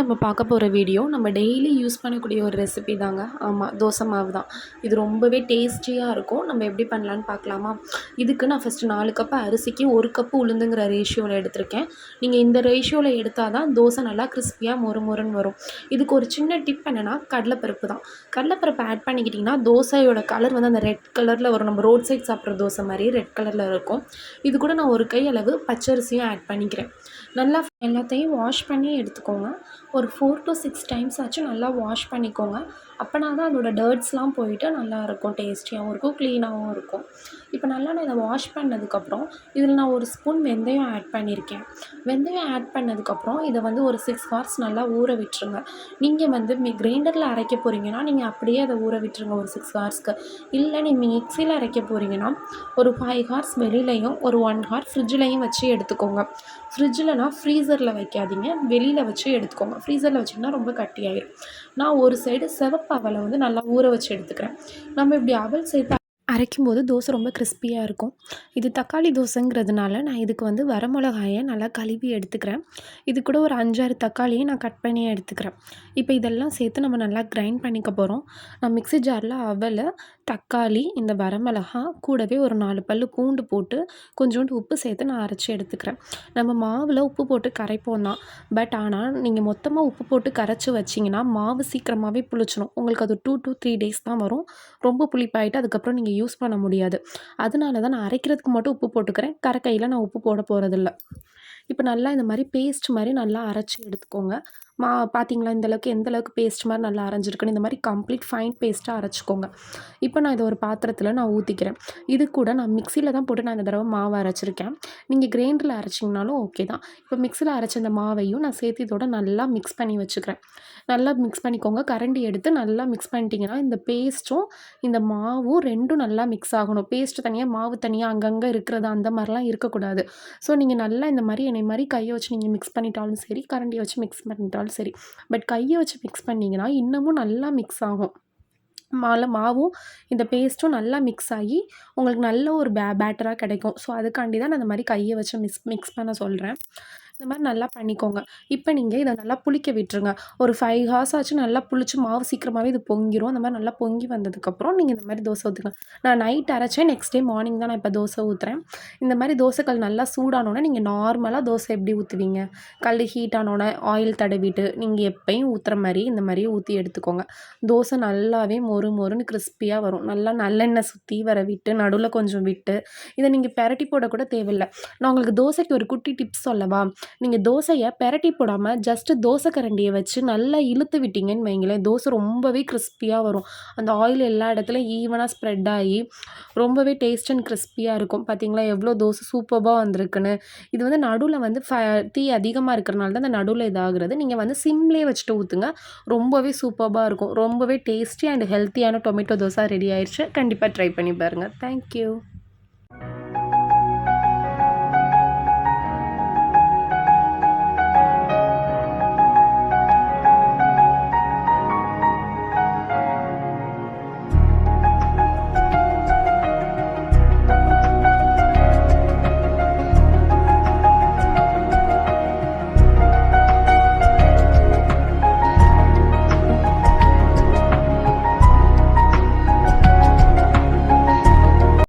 நம்ம பார்க்க போகிற வீடியோ நம்ம டெய்லி யூஸ் பண்ணக்கூடிய ஒரு ரெசிபி தாங்க. ஆமாம், தோசை மாவு தான். இது ரொம்பவே டேஸ்டியாக இருக்கும். நம்ம எப்படி பண்ணலான்னு பார்க்கலாமா? இதுக்கு நான் ஃபஸ்ட்டு 4 கப்பு அரிசிக்கு 1 கப்பு உளுந்துங்கிற ரேஷியோவில் எடுத்திருக்கேன். நீங்கள் இந்த ரேஷியோவில் எடுத்தால் தான் தோசை நல்லா கிறிஸ்பியாக மொறு மொறுன்னு வரும். இதுக்கு ஒரு சின்ன டிப் என்னென்னா கடலைப்பருப்பு தான். கடலைப்பருப்பு ஆட் பண்ணிக்கிட்டிங்கன்னா தோசையோட கலர் வந்து அந்த ரெட் கலரில் வரும். நம்ம ரோட் சைட் சாப்பிட்ற தோசை மாதிரி ரெட் கலரில் இருக்கும். இது கூட நான் ஒரு கை அளவு பச்சரிசியும் ஆட் பண்ணிக்கிறேன். நல்லா எல்லாத்தையும் வாஷ் பண்ணி எடுத்துக்கோங்க. ஒரு 4 to 6 டைம்ஸ் ஆச்சும் நல்லா வாஷ் பண்ணிக்கோங்க. அப்போனா தான் அதோடய டர்ட்ஸ்லாம் போயிட்டு நல்லாயிருக்கும், டேஸ்டியாகவும் இருக்கும், க்ளீனாகவும் இருக்கும். இப்போ நல்லா நான் இதை வாஷ் பண்ணதுக்கப்புறம் இதில் நான் ஒரு ஸ்பூன் வெந்தயம் ஆட் பண்ணியிருக்கேன். வெந்தயம் ஆட் பண்ணதுக்கப்புறம் இதை வந்து ஒரு 6 ஹார்ஸ் நல்லா ஊற விட்டுருங்க. நீங்கள் வந்து கிரைண்டரில் அரைக்க போகிறீங்கன்னா நீங்கள் அப்படியே அதை ஊற விட்டுருங்க ஒரு 6 ஹார்ஸ்க்கு. இல்லை நீங்கள் மிக்ஸியில் அரைக்க போகிறீங்கன்னா ஒரு 5 ஹார்ஸ் வெளியிலையும் ஒரு 1 ஹார் ஃப்ரிட்ஜ்லையும் வச்சு எடுத்துக்கோங்க. ஃப்ரிட்ஜில்னா ஃப்ரீசரில் வைக்காதீங்க, வெளியில் வச்சு எடுத்துக்கோங்க. ஃப்ரீசரில் வச்சிங்கன்னா ரொம்ப கட்டியாயிடும். நான் ஒரு சைடு சிவப்பு அவலை வந்து நல்லா ஊற வச்சு எடுத்துக்கிறேன். நம்ம இப்படி அவல் சேர்த்து அரைக்கும்போது தோசை ரொம்ப கிறிஸ்பியாக இருக்கும். இது தக்காளி தோசைங்கிறதுனால நான் இதுக்கு வந்து வரமிளகாயை நல்லா கழுவி எடுத்துக்கிறேன். இது கூட ஒரு 5, 6 தக்காளியை நான் கட் பண்ணி எடுத்துக்கிறேன். இப்போ இதெல்லாம் சேர்த்து நம்ம நல்லா கிரைண்ட் பண்ணிக்க போகிறோம். நான் மிக்ஸி ஜாரில் அவல், தக்காளி, இந்த வரமிளகா கூடவே ஒரு 4 பல்லு பூண்டு போட்டு கொஞ்சோண்டு உப்பு சேர்த்து நான் அரைச்சி எடுத்துக்கிறேன். நம்ம மாவில் உப்பு போட்டு கரைப்போம் தான். ஆனால் நீங்கள் மொத்தமாக உப்பு போட்டு கரைச்சி வச்சிங்கன்னா மாவு சீக்கிரமாகவே புளிச்சிடும். உங்களுக்கு அது 2 to 3 டேஸ் தான் வரும். ரொம்ப புளிப்பாயிட்டு அதுக்கப்புறம் நீங்கள் யூஸ் பண்ண முடியாது. அதனால தான் நான் அரைக்கிறதுக்கு மட்டும் உப்பு போட்டுக்கிறேன். கரைக்கையில் நான் உப்பு போட போகிறதில்ல. இப்போ நல்லா இந்த மாதிரி பேஸ்ட் மாதிரி நல்லா அரைச்சி எடுத்துக்கோங்க. பார்த்தீங்களா இந்த அளவுக்கு எந்த அளவுக்கு பேஸ்ட் மாதிரி நல்லா அரைஞ்சிருக்குன்னு. இந்த மாதிரி கம்ப்ளீட் ஃபைன் பேஸ்ட்டாக அரைச்சிக்கோங்க. இப்போ நான் இதை ஒரு பாத்திரத்தில் நான் ஊற்றிக்கிறேன். இது கூட நான் மிக்ஸியில் தான் போட்டு நான் இந்த தடவை மாவு அரைச்சிருக்கேன். நீங்கள் கிரைண்டரில் அரைச்சிங்கனாலும் ஓகே தான். இப்போ மிக்ஸியில் அரைச்ச இந்த மாவையும் நான் சேர்த்து இதோட நல்லா மிக்ஸ் பண்ணி வச்சுக்கிறேன். நல்லா மிக்ஸ் பண்ணிக்கோங்க. கரண்டி எடுத்து நல்லா மிக்ஸ் பண்ணிட்டீங்கன்னா இந்த பேஸ்ட்டும் இந்த மாவும் ரெண்டும் நல்லா மிக்ஸ் ஆகணும். பேஸ்ட்டு தனியாக மாவு தனியாக அங்கங்கே இருக்கிறது அந்த மாதிரிலாம் இருக்கக்கூடாது. ஸோ நீங்கள் நல்லா இந்த மாதிரி என்னை மாதிரி கையை வச்சு நீங்கள் மிக்ஸ் பண்ணிட்டாலும் சரி, கரண்டியை வச்சு மிக்ஸ் பண்ணிட்டாலும் சரி. பட் கையை வச்சு மிக்ஸ் பண்ணிங்கன்னா இன்னமும் நல்லா மிக்ஸ் ஆகும். மாவும் இந்த பேஸ்ட்டும் நல்லா மிக்ஸ் ஆகி உங்களுக்கு நல்ல ஒரு பேட்டராக கிடைக்கும். ஸோ அதுக்காண்டி தான் நான் இந்த மாதிரி கையை வச்சு மிக்ஸ் பண்ண சொல்கிறேன். இந்த மாதிரி நல்லா பண்ணிக்கோங்க. இப்போ நீங்கள் இதை நல்லா புளிக்க விட்டுருங்க. ஒரு 5 ஹார்ஸ் ஆச்சு நல்லா புளிச்சு மாவு சீக்கிரமாகவே இது பொங்கிரும். அந்த மாதிரி நல்லா பொங்கி வந்ததுக்கப்புறம் நீங்கள் இந்த மாதிரி தோசை ஊற்றுங்க. நான் நைட் அரைச்சேன், நெக்ஸ்ட் டே மார்னிங் தான் நான் இப்போ தோசை ஊற்றுறேன். இந்த மாதிரி தோசைக்கல் நல்லா சூடானோன்னே நீங்கள் நார்மலாக தோசை எப்படி ஊற்றுவீங்க, கல் ஹீட் ஆனோன்னே ஆயில் தடவிட்டு நீங்கள் எப்பயும் ஊற்றுற மாதிரி இந்த மாதிரியே ஊற்றி எடுத்துக்கோங்க. தோசை நல்லாவே மொறு மொறுன்னு கிறிஸ்பியாக வரும். நல்லா நல்லெண்ணெய் சுற்றி வர விட்டு நடுவில் கொஞ்சம் விட்டு இதை நீங்கள் பெரட்டி போட கூட தேவையில்லை. நான் உங்களுக்கு தோசைக்கு ஒரு குட்டி டிப்ஸ் சொல்லவா? நீங்கள் தோசையை பெரட்டி போடாமல் ஜஸ்ட்டு தோசை கரண்டியை வச்சு நல்லா இழுத்து விட்டீங்கன்னு வைங்களேன், தோசை ரொம்பவே கிறிஸ்பியாக வரும். அந்த ஆயில் எல்லா இடத்துலையும் ஈவனாக ஸ்ப்ரெட் ஆகி ரொம்பவே டேஸ்ட் அண்ட் கிறிஸ்பியாக இருக்கும். பார்த்தீங்களா எவ்வளோ தோசை சூப்பராக வந்திருக்குன்னு. இது வந்து நடுவில் வந்து தீ அதிகமாக இருக்கிறனால தான் அந்த நடுவில் இதாகிறது. நீங்கள் வந்து சிம்லேயே வச்சுட்டு ஊற்றுங்க. ரொம்பவே சூப்பராக இருக்கும். ரொம்பவே டேஸ்டி அண்ட் ஹெல்த்தியான டொமேட்டோ தோசை ரெடி ஆயிடுச்சு. கண்டிப்பாக ட்ரை பண்ணி பாருங்கள். தேங்க்யூ.